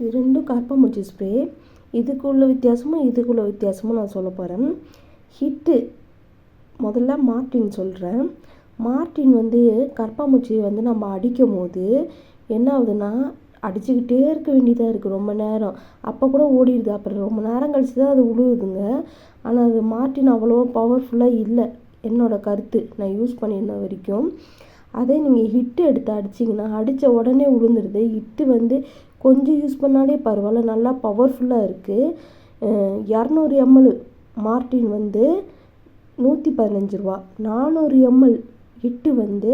இது ரெண்டும் கரப்பான்பூச்சி ஸ்ப்ரே. இதுக்குள்ள வித்தியாசமும் நான் சொல்ல போகிறேன். ஹிட்டு முதல்ல மார்டின் சொல்கிறேன். மார்டின் வந்து கரப்பான்பூச்சி வந்து நம்ம அடிக்கும் போது என்ன ஆகுதுன்னா, அடிச்சுக்கிட்டே இருக்க வேண்டியதாக இருக்குது ரொம்ப நேரம். அப்போ கூட ஓடிடுது, அப்புறம் ரொம்ப நேரம் கழிச்சு தான் அது விழுவுதுங்க. ஆனால் அது மார்டின் அவ்வளோ பவர்ஃபுல்லாக இல்லை, என்னோடய கருத்து, நான் யூஸ் பண்ணியிருந்த வரைக்கும். அதே நீங்கள் ஹிட்டு எடுத்து அடிச்சிங்கன்னா அடித்த உடனே விழுந்துடுது. ஹிட்டு வந்து கொஞ்சம் யூஸ் பண்ணாலே பரவாயில்ல, நல்லா பவர்ஃபுல்லாக இருக்குது. 200 ml மார்டின் வந்து 115 ரூபா, 400 ml ஹிட்டு வந்து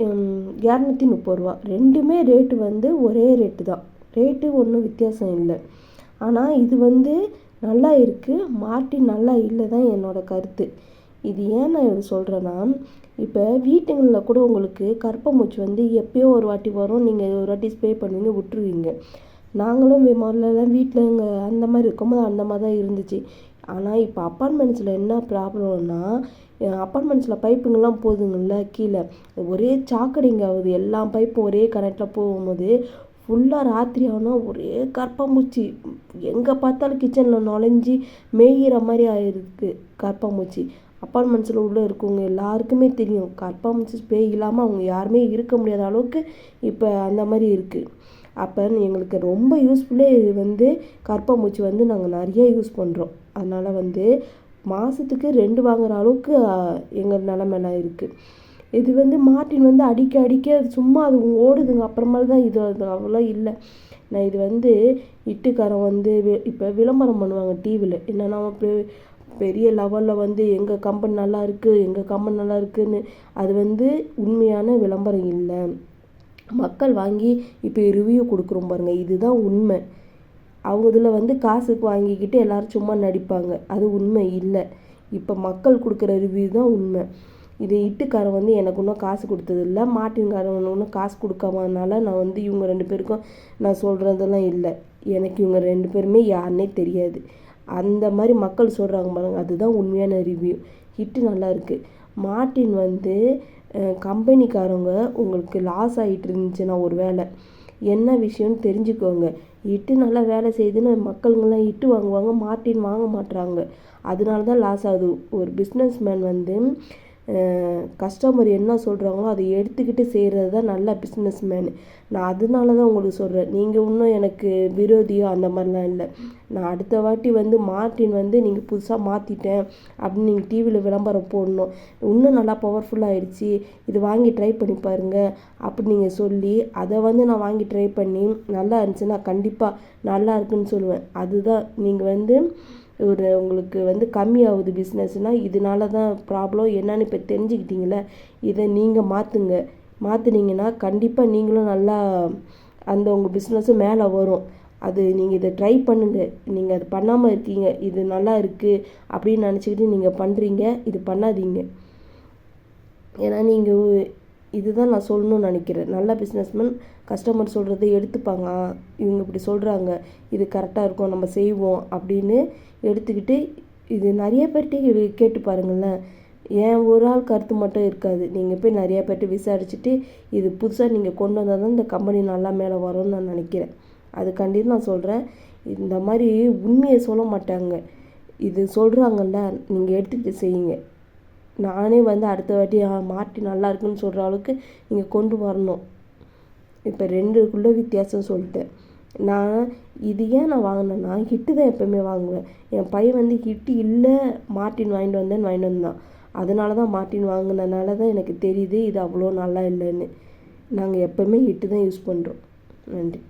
230 ரூபா. ரெண்டுமே ரேட்டு வந்து ஒரே ரேட்டு தான், ரேட்டு ஒன்றும் வித்தியாசம் இல்லை. ஆனால் இது வந்து நல்லா இருக்குது, மார்டின் நல்லா இல்லை தான் என்னோடய கருத்து. இது ஏன் நான் இது சொல்கிறேன்னா, இப்போ வீட்டுங்களில் கூட உங்களுக்கு கரப்பான்பூச்சி வந்து எப்போயோ ஒரு வாட்டி வரும், நீங்கள் ஒரு வாட்டி ஸ்ப்ரே பண்ணுவீங்க, விட்டுருவீங்க. நாங்களும் முதல்லலாம் வீட்டில் இங்கே அந்த மாதிரி இருக்கும்போது அந்த மாதிரி தான் இருந்துச்சு. ஆனால் இப்போ அப்பார்ட்மெண்ட்ஸில் என்ன ப்ராப்ளம்னா, அப்பார்ட்மெண்ட்ஸில் பைப்புங்கெல்லாம் போகுதுங்கள்ல கீழே, ஒரே சாக்கடைங்க ஆகுது. எல்லா பைப்பும் ஒரே கனெக்டில் போகும்போது ஃபுல்லாக ராத்திரி ஆனால் ஒரே கரப்பான்பூச்சி, எங்கே பார்த்தாலும் கிச்சனில் நுழைஞ்சி மேய்கிற மாதிரி ஆயிருக்கு கரப்பான்பூச்சி. அப்பார்ட்மெண்ட்ஸில் உள்ளே இருக்கவங்க எல்லாருக்குமே தெரியும், கரப்பான்பூச்சி ஸ்ப்ரே இல்லாமல் அவங்க யாருமே இருக்க முடியாத அளவுக்கு இப்போ அந்த மாதிரி இருக்குது. அப்போ எங்களுக்கு ரொம்ப யூஸ்ஃபுல்லே வந்து கரப்பான்பூச்சி வந்து நாங்கள் நிறைய யூஸ் பண்ணுறோம். அதனால் வந்து மாதத்துக்கு 2 வாங்குகிற அளவுக்கு எங்கள் நிலமெல்லாம் இருக்குது. இது வந்து மார்டின் வந்து அடிக்க சும்மா அது ஓடுதுங்க, அப்புறமேல தான் இது அவ்வளோ இல்லை. நான் இது வந்து இட்டுக்காரன் வந்து இப்போ விளம்பரம் பண்ணுவாங்க டிவியில், என்னென்னா பெரிய லெவலில் வந்து எங்கள் கம்பெனி நல்லா இருக்குதுன்னு. அது வந்து உண்மையான விளம்பரம் இல்லை. மக்கள் வாங்கி இப்போ ரிவ்யூ கொடுக்குறோம் பாருங்கள், இதுதான் உண்மை. அவங்க இதில் வந்து காசுக்கு வாங்கிக்கிட்டு எல்லோரும் சும்மா நடிப்பாங்க, அது உண்மை இல்லை. இப்போ மக்கள் கொடுக்குற ரிவ்யூ தான் உண்மை. இது இட்டுக்காரன் வந்து எனக்கு இன்னும் காசு கொடுத்ததில்ல, மார்டின்காரன் ஒன்றும் காசு கொடுக்காமனால நான் வந்து இவங்க 2 பேருக்கும் நான் சொல்கிறதெல்லாம் இல்லை. எனக்கு இவங்க 2 பேருமே யாருன்னே தெரியாது. அந்த மாதிரி மக்கள் சொல்கிறாங்க பாருங்கள், அதுதான் உண்மையான ரிவ்யூ. ஹிட்டு நல்லா இருக்குது. மார்டின் வந்து கம்பெனிக்காரங்க உங்களுக்கு லாஸ் ஆகிட்டு இருந்துச்சுன்னா ஒரு வேலை என்ன விஷயம்னு தெரிஞ்சுக்கோங்க. ஹிட்டு நல்லா வேலை செய்யுதுன்னு மக்களுங்கெல்லாம் ஹிட்டு வாங்குவாங்க, மார்டின் வாங்க மாட்டுறாங்க. அதனால தான் லாஸ் ஆகுது. ஒரு பிஸ்னஸ் மேன் வந்து கஸ்டமர் என்ன சொல்கிறாங்களோ அதை எடுத்துக்கிட்டு செய்கிறது தான் நல்ல பிஸ்னஸ் மேனு. நான் அதனால தான் உங்களுக்கு சொல்கிறேன். நீங்கள் இன்னும் எனக்கு விரோதியோ அந்த மாதிரிலாம் இல்லை. நான் அடுத்த வாட்டி வந்து மார்டின் வந்து நீங்கள் புதுசாக மாற்றிட்டேன் அப்படின்னு நீங்கள் டிவியில் விளம்பரம் போடணும், இன்னும் நல்லா பவர்ஃபுல்லாகிடுச்சு, இது வாங்கி ட்ரை பண்ணி பாருங்கள் அப்படி நீங்கள் சொல்லி அதை வந்து நான் வாங்கி ட்ரை பண்ணி நல்லா இருந்துச்சுன்னா கண்டிப்பாக நல்லா இருக்குன்னு சொல்லுவேன். அதுதான் நீங்கள் வந்து உங்களுக்கு வந்து கம்மியாகுது பிஸ்னஸ்னால் இதனால தான் ப்ராப்ளம் என்னன்னு இப்போ தெரிஞ்சுக்கிட்டீங்களே. இதை நீங்கள் மாற்றுனீங்கன்னா கண்டிப்பாக நீங்களும் நல்லா அந்த உங்கள் பிஸ்னஸும் மேலே வரும். அது நீங்கள் இதை ட்ரை பண்ணுங்கள். நீங்கள் அது பண்ணாமல் இருக்கீங்க, இது நல்லா இருக்குது அப்படின்னு நினச்சிக்கிட்டு நீங்கள் பண்ணுறீங்க, இது பண்ணாதீங்க. ஏன்னா நீங்கள் இதுதான் நான் சொல்லணும்னு நினைக்கிறேன். நல்ல பிஸ்னஸ்மேன் கஸ்டமர் சொல்கிறத எடுத்துப்பாங்க, இவங்க இப்படி சொல்கிறாங்க, இது கரெக்டாக இருக்கும், நம்ம செய்வோம் அப்படின்னு எடுத்துக்கிட்டு. இது நிறைய பேர்கிட்ட கேட்டு பாருங்களேன், ஏன் ஒரு ஆள் கருத்து மட்டும் இருக்காது. நீங்கள் போய் நிறையா பேர்கிட்ட விசாரிச்சுட்டு இது புதுசாக நீங்கள் கொண்டு வந்தால் தான் இந்த கம்பெனி நல்லா மேலே வரும்னு நான் நினைக்கிறேன். அதுக்காண்டி நான் சொல்கிறேன். இந்த மாதிரி உண்மையை சொல்ல மாட்டாங்க, இது சொல்கிறாங்கல்ல, நீங்கள் எடுத்துக்கிட்டு செய்யுங்க. நானே வந்து அடுத்த வாட்டி மார்டின் நல்லா இருக்குன்னு சொல்கிற அளவுக்கு நீங்கள் கொண்டு வரணும். இப்போ 2க்குள்ள வித்தியாசம் சொல்லிட்டேன். நான் இது ஏன் நான் வாங்கினேன்னா, ஹிட்டு தான் எப்போவுமே வாங்குவேன். என் பையன் வந்து ஹிட்டு இல்லை மார்டின் வாங்கிட்டு வந்தான். அதனால தான் மார்டின் வாங்கினதுனால தான் எனக்கு தெரியுது இது அவ்வளோ நல்லா இல்லைன்னு. நாங்கள் எப்போவுமே ஹிட்டு தான் யூஸ் பண்ணுறோம். நன்றி.